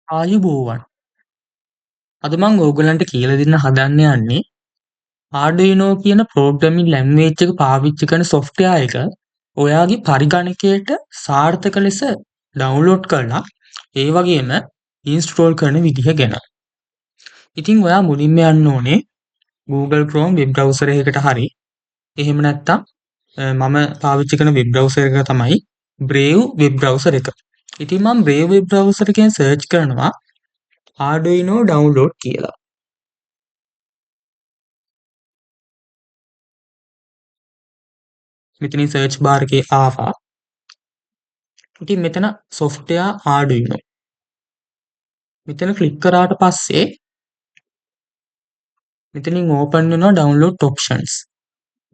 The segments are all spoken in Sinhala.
ආයුබෝවන්. අද මම ඕගලන්ට කියලා දෙන්න හදන්න යන්නේ Arduino කියන ප්‍රෝග්‍රෑමින් ලැන්ග්වේජ් එක පාවිච්චි කරන සොෆ්ට්වෙයාර් එක ඔයාගේ පරිගණකයට සාර්ථක ලෙස ඩවුන්ලෝඩ් කරලා ඒ වගේම ඉන්ස්ටෝල් කරන විදිහ ගැන. ඉතින් ඔයා මුලින්ම යන්න ඕනේ Google Chrome වෙබ් බ්‍රවුසර් එකකට හරි එහෙම නැත්නම් මම පාවිච්චි කරන වෙබ් බ්‍රවුසර් එක තමයි Brave වෙබ් බ්‍රවුසර් එක. ඉතින් මම Brave වෙබ් බ්‍රවුසර් එකෙන් සර්ච් කරනවා Arduino download කියලා. මෙතනින් සර්ච් බාර් එකේ ආවා. ඉතින් මෙතන software Arduino. මෙතන ක්ලික් කරාට පස්සේ මෙතනින් ඕපන් වෙනවා download options.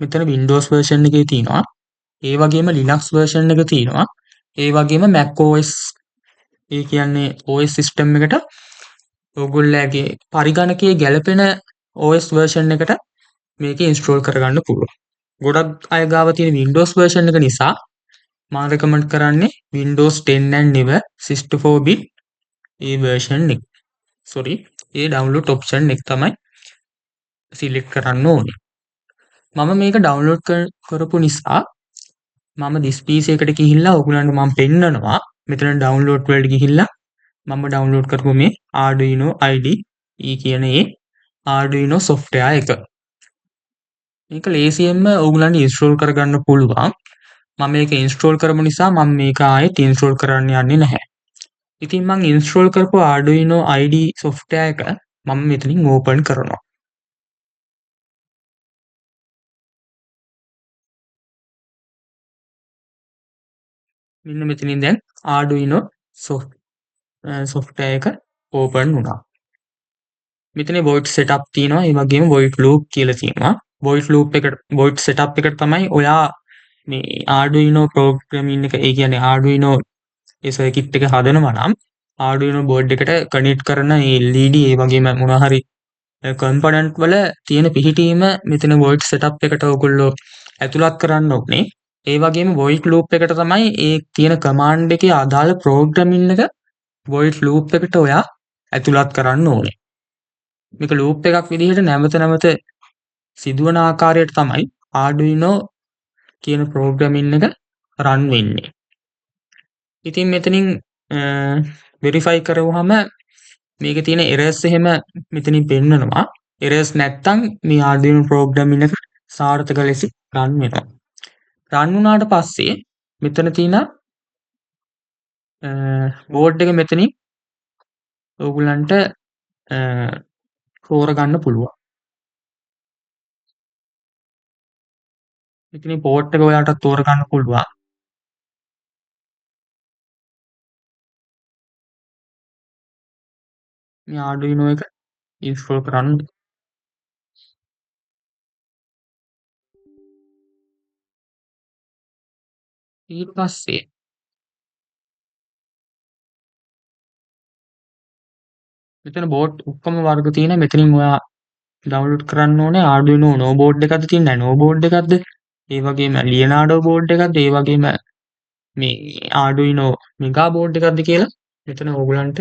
මෙතන Windows version එකේ තියෙනවා. ඒ වගේම Linux version එක තියෙනවා. ඒ වගේම Mac OS ඒ කියන්නේ OS system එකට ඔයගොල්ලෝගේ පරිගණකයේ ගැලපෙන OS version එකට මේක install කරගන්න පුළුවන්. ගොඩක් අය ගාව තියෙන Windows version එක නිසා මම recommend කරන්නේ Windows 10 and newer 64 bit A version එක. sorry ඒ download option එක තමයි select කරන්න ඕනේ. මම මේක download කරපු නිසා මම this PC එකට ගිහිල්ලා ඔයගලන්ට මම පෙන්නනවා මෙතන download වලට ගිහිල්ලා මම download කරපු මේ Arduino IDE කියන ඒ Arduino software එක. මේක ලේසියෙන්ම ඔයගලන්ට install කරගන්න පුළුවන්. මම මේක install කරපු නිසා මම මේක ආයෙත් install කරන්න යන්නේ නැහැ. ඉතින් මම install කරපු Arduino IDE software එක මම මෙතනින් open කරනවා. මෙන්න මෙතනින් දැන් Arduino software එක open වුණා. මෙතන void setup තියෙනවා. ඒ වගේම void loop කියලා තියෙනවා. void setup එකට තමයි ඔයා මේ Arduino programming එක ඒ කියන්නේ Arduino ඒ circuit එක හදනවා නම් Arduino board එකට connect කරන ඒ LED ඒ වගේම මොනවා හරි component වල තියෙන පිහිටීම මෙතන void setup එකට ඔයගොල්ලෝ ඇතුළත් කරන්න ඕනේ. ඒ වගේම void loop එකට තමයි ඒ තියෙන command එකේ අදාළ programming එක void loop එකට ඔයා ඇතුළත් කරන්න ඕනේ. මේක loop එකක් විදිහට නැවත නැවත සිදුවන ආකාරයට තමයි Arduino කියන programming එක run වෙන්නේ. ඉතින් මෙතනින් verify කරවුවහම මේකේ තියෙන errors එහෙම මෙතනින් පෙන්නනවා. errors නැත්තම් මේ Arduino programming එක සාර්ථක ලෙස run වෙනවා. run වුණාට පස්සේ මෙතන තියෙන board එක මෙතනින් ඔයගලන්ට තෝරගන්න පුළුවන්. මෙතනින් port එක ඔයාලට තෝරගන්න පුළුවන්. මේ Arduino එක install කරන්න. ඊට පස්සේ මෙතන board ඔක්කොම වර්ග තියෙන මෙතනින් ඔයා download කරන්න ඕනේ Arduino no board එකක්ද තියෙන්නේ no board එකක්ද ඒ වගේම Leonardo board එකක්ද ඒ වගේම මේ Arduino Mega board එකක්ද කියලා මෙතන ඕගලන්ට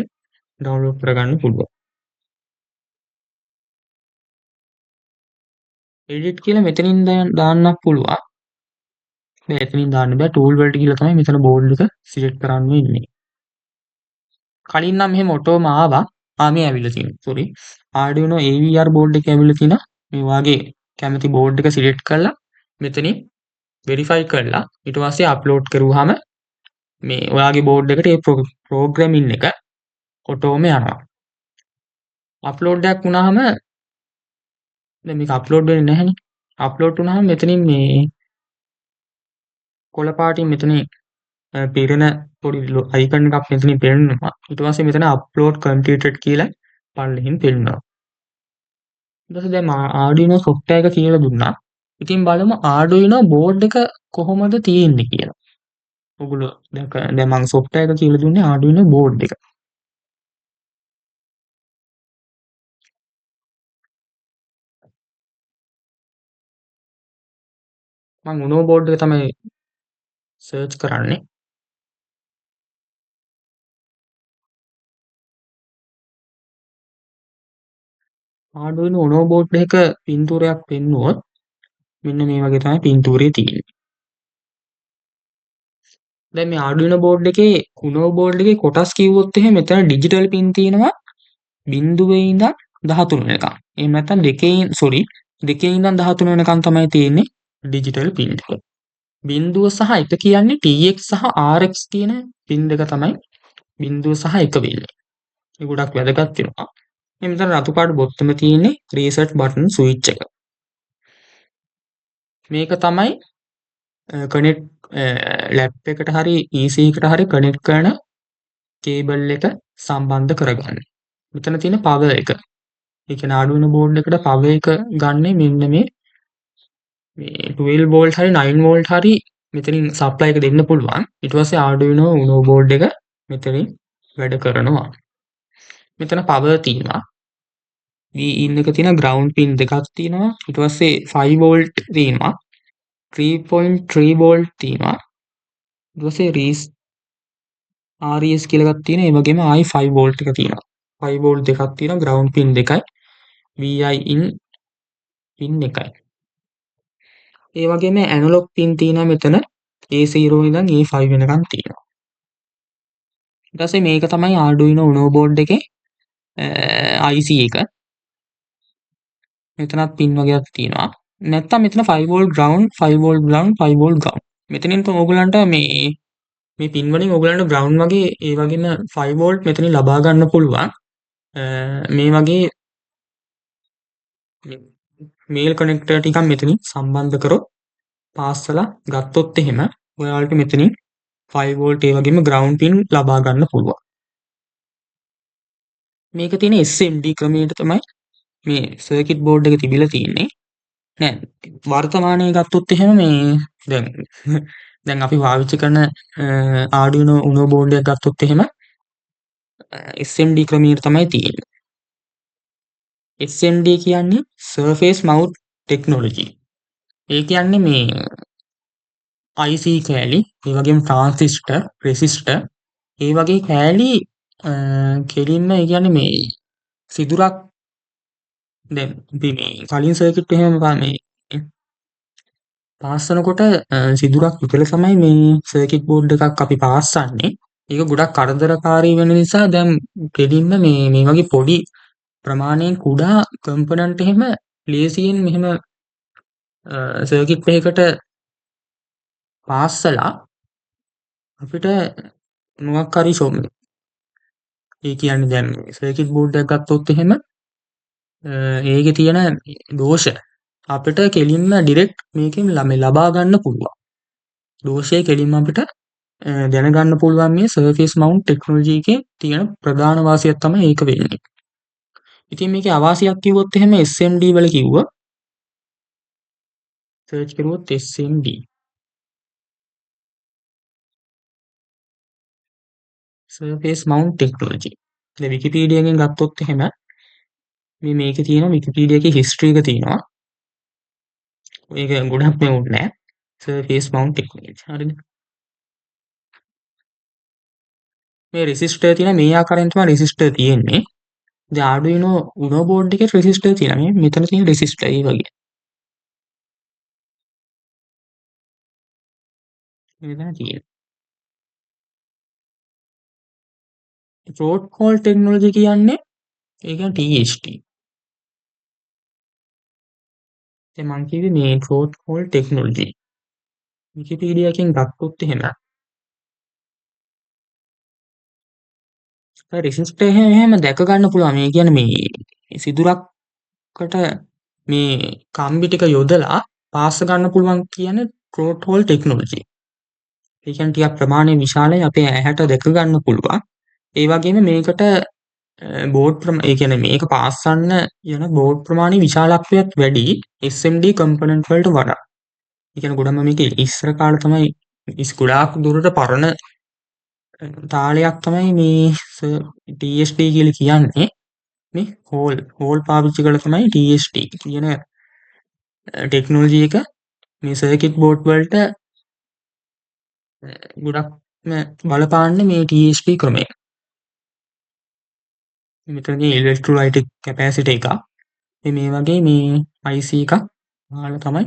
download කරගන්න පුළුවන්. edit කියලා මෙතනින් දාන්නත් පුළුවන්. මෙතනින් දාන්න බෑ tool වලට ගිහලා තමයි මෙතන board එක select කරන්න වෙන්නේ. කලින් නම් මෙහෙම ඔටෝම ආවා. මේ ඇවිල්ලා තියෙනවා. sorry. Arduino AVR board එක ඇවිල්ලා තියෙනවා. මේ වාගේ කැමති board එක select කරලා මෙතනින් verify කරලා ඊට පස්සේ upload කරුවාම මේ ඔයාගේ board එකට ඒ programming එක ඔටෝම යනවා. upload එකක් වුණාම දැන් මේක upload වෙන්නේ නැහැනේ. upload වුණාම මෙතනින් මේ කොළ පාටින් මෙතනින් පිරෙන පොඩි icon එකක් මෙතනින් පෙන්නනවා. ඊට පස්සේ මෙතන upload completed කියලා පල්ලෙහින් පෙන්නනවා. ඊට පස්සේ දැන් Arduino software එක කියලා දුන්නා. ඉතින් බලමු Arduino board එක කොහොමද තියෙන්නේ කියලා. ඔයගොල්ලෝ දැන් මම software එක කියලා දුන්නේ Arduino board එක. මම Uno board එක තමයි search කරන්නේ. Arduino Uno board එක පින්තූරයක් පෙන්නුවොත් මෙන්න මේ වගේ තමයි පින්තූරය තියෙන්නේ. දැන් මේ Arduino board එකේ Uno board එකේ කොටස් කිව්වොත් එහෙම මෙතන digital pin තියෙනවා 0 ඉඳන් 13 වෙනකම්. එහෙම නැත්නම් දෙකේ ඉඳන් 13 වෙනකම් තමයි තියෙන්නේ digital pin එක. 0 සහ 1 කියන්නේ TX සහ RX කියන pin දෙක තමයි 0 සහ 1 වෙන්නේ. ඒ ගොඩක් වැදගත් වෙනවා. මේ මෙතන රතු පාට බොත්තම තියෙන්නේ reset button switch එක. මේක තමයි connect lab එකට හරි EC එකට හරි connect කරන කේබල් එක සම්බන්ධ කරගන්නේ. මෙතන තියෙන power එක. ඒ කියන්නේ Arduino board එකට power එක ගන්නේ මෙන්න මේ 12 volt හරි 9 volt හරි මෙතනින් supply එක දෙන්න පුළුවන්. ඊට පස්සේ Arduino Uno board එක මෙතනින් වැඩ කරනවා. මෙතන power තියෙනවා. Vin එක තියෙනවා ground pin දෙකක් තියෙනවා. ඊට පස්සේ 5 volt තියෙනවා. 3.3 volt තියෙනවා. ඊට පස්සේ RES කියලා එකක් තියෙනවා. ඒ වගේම ආයි 5 volt එක තියෙනවා. 5 volt දෙකක් තියෙනවා. ground pin දෙකයි. Vin pin එකයි. ඒ වගේම ඇනලොග් පින් තියෙනවා මෙතන A0 ඉඳන් A5 වෙනකන් තියෙනවා. ඊට පස්සේ මේක තමයි Arduino Uno board එකේ IC එක. මෙතනත් පින් වගේක් තියෙනවා. නැත්තම් මෙතන 5 volt ground 5 volt ground 5 volt ground. මෙතනින් તો ඕගලන්ට මේ පින් වලින් ඕගලන්ට ground වගේ ඒ වගේම 5 volt මෙතනින් ලබා ගන්න පුළුවන්. මේ වගේ මේල් කනෙක්ටර් ටිකක් මෙතනින් සම්බන්ධ කරොත් පාස්සලා ගත්තොත් එහෙම ඔයාලට මෙතනින් 5 volt ඒ වගේම ground pin ලබා ගන්න පුළුවන්. මේක තියෙන SMD ක්‍රමයට තමයි මේ circuit board එක තිබිලා තියෙන්නේ. නෑ වර්තමානයේ ගත්තොත් එහෙම මේ දැන් අපි පාවිච්චි කරන Arduino Uno board එක ගත්තොත් එහෙම SMD ක්‍රමයට තමයි තියෙන්නේ. SMD කියන්නේ surface mount technology. ඒ කියන්නේ මේ IC කෑලි, ඒ වගේම transistor, resistor, ඒ වගේ කෑලි කෙලින්ම ඒ කියන්නේ මේ සිදුරක් දැන් අපි මේ කලින් සර්කිට් එහෙම මේ පාස් කරනකොට සිදුරක් විතර තමයි මේ සර්කිට් බෝඩ් එකක් අපි පාස්සන්නේ. ඒක ගොඩක් කරදරකාරී වෙන නිසා දැන් කෙලින්ම මේ වගේ පොඩි ප්‍රමාණයෙන් කුඩා කම්පොනන්ට් එහෙම ලේසියෙන් මෙහෙම සර්කිට් එකකට පාස්සලා අපිට මොකක් හරි ඒ කියන්නේ දැන් සර්කිට් බෝඩ් එකක් ගත්තොත් එහෙම ඒකේ තියෙන දෝෂ අපිට කෙලින්ම ඩිරෙක්ට් මේකෙන් ලබා ගන්න පුළුවන්. දෝෂය කෙලින්ම අපිට දැනගන්න පුළුවන් මේ surface mount technology එකේ තියෙන ප්‍රධාන වාසියක් තමයි ඒක වෙන්නේ. ඉතින් මේකේ අවාසියක් කිව්වොත් එහෙම SMD වල කිව්වොත් search කරුවොත් SMD surface mount technology. දැන් Wikipedia එකෙන් ගත්තොත් එහෙම මේකේ තියෙන Wikipedia එකේ history එක තියෙනවා. මේක ගොඩක් මෙවුන් නෑ. surface mount technology. හරිද? මේ resistor තියෙන මේ ආකාරයෙන් තමයි resistor තියෙන්නේ. දැන් Arduino Uno board එකේ resistor තියෙනවා. මෙතන තියෙන resistor ඒ වගේ. මෙතන තියෙන. protocol technology කියන්නේ ඒ කියන්නේ THT. දැන් මම කිව්වේ මේ protocol technology. Wikipedia එකෙන් ගත්තොත් එහෙම resistor එහෙම දැක ගන්න පුළුවන්. මේ කියන්නේ මේ සිදුරක්කට මේ කම්බි ටික යොදලා පාස් ගන්න පුළුවන් කියන්නේ protocol technology. ඒ කියන්නේ ටිකක් ප්‍රමාණය විශාලයි අපේ ඇහැට දැක ගන්න පුළුවන්. ඒ වගේම මේකට බෝඩ් ඒ කියන්නේ මේක පාස්සන්න යන බෝඩ් ප්‍රමාණය විශාලත්වයක් වැඩි SMD කම්පොනන්ට් වලට වඩා. ඒ කියන්නේ ගොඩම මේක ඉස්සර කාලේ තමයි ගොඩාක් දුරට පරණ තාලයක් තමයි මේ TST කියලා කියන්නේ. මේ හෝල් පාවිච්චි කරලා තමයි TST කියන ටෙක්නොලොජි එක මේ සර්කිට් බෝඩ් වලට ගොඩක්ම බලපාන්නේ මේ TSP ක්‍රමය. මෙතනදී ඉලෙක්ට්‍රෝලයිටික් කැපැසිටි එකක්. මේ වගේ මේ IC එකක් දාලා තමයි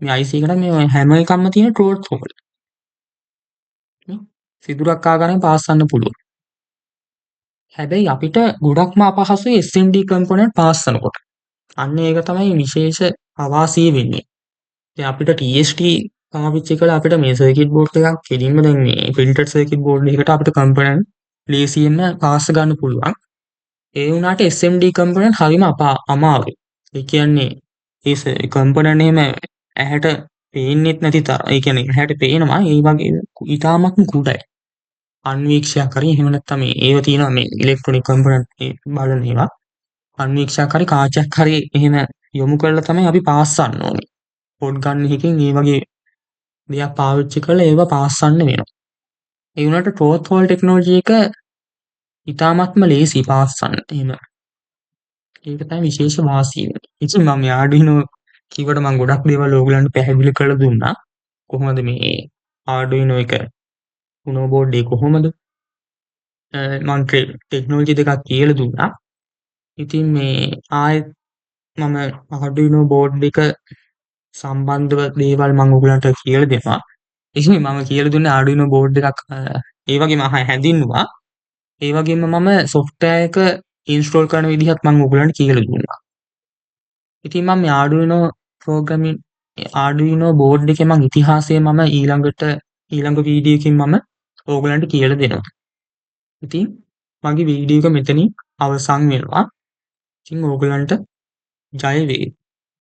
මේ IC එකට මේ හැම එකක්ම තියෙන ට්‍රෝත් හෝල්. සිදුරක් ආකාරයෙන් පාස්සන්න පුළුවන්. හැබැයි අපිට ගොඩක්ම අපහසුයි SMD කම්පොනන්ට් පාස්සනකොට. අන්න ඒක තමයි විශේෂ අවාසිය වෙන්නේ. දැන් අපිට TST පාවිච්චි කළා අපිට මේ සර්කිට් බෝඩ් එකක් කෙලින්ම දැන් මේ ෆිල්ටර් සර්කිට් බෝඩ් එකකට අපිට කම්පොනන්ට් ලේසියෙන්ම පාස් ගන්න පුළුවන්. ඒ වුණාට SMD කම්පොනන්ට් හරිම අමාරුයි. ඒ කියන්නේ ඒ කම්පොනන්ට් එහෙම ඇහැට පේන්නෙත් නැති තරම්. ඒ කියන්නේ ඇහැට පේනවා ඒ වගේ ඉතාමත්ම කුඩයි. අන්වීක්ෂයක් හරි එහෙම නැත්නම් මේ ඒව තියෙනවා මේ ඉලෙක්ට්‍රොනික කම්පොනන්ට් ඒ බලන ඒවා. අන්වීක්ෂයක් හරි කාචයක් හරි එහෙම යොමු කරලා තමයි අපි පාස්සන්න ඕනේ. පොඩ් ගන්න එකකින් මේ වගේ දෙයක් පාවිච්චි කරලා ඒව පාස්සන්න වෙනවා. ඒ වුණාට ට්‍රෝත් හෝල් ටෙක්නොලොජි එක ඉතාමත්ම ලේසි පාස්සන්න. එහෙම ඒක තමයි විශේෂ වාසිය වෙන්නේ. ඉතින් මම මේ Arduino කිව්වට මම ගොඩක් දේවල් ඕගලන්ට පැහැදිලි කරලා දුන්නා. කොහොමද මේ Arduino එක Uno board එක කොහොමද මම ටෙක්නොලොජි දෙකක් කියලා දුන්නා. ඉතින් මේ ආයෙත් මම Arduino board එක සම්බන්ධව දේවල් මම ඔයගලන්ට කියලා දෙනවා. ඉතින් මම කියලා දුන්නේ Arduino board එකක් ඒ වගේම හැඳින්නුවා. ඒ වගේම මම software එක install කරන විදිහත් මම ඔයගලන්ට කියලා දුන්නා. ඉතින් මම මේ Arduino board එකේ මම ඉතිහාසය මම ඊළඟ වීඩියෝ එකකින් මම ඕගලන්ට කියලා දෙනවා. ඉතින් මගේ වීඩියෝ එක මෙතනින් අවසන් වෙනවා. ඉතින් ඕගලන්ට ජය වේවා.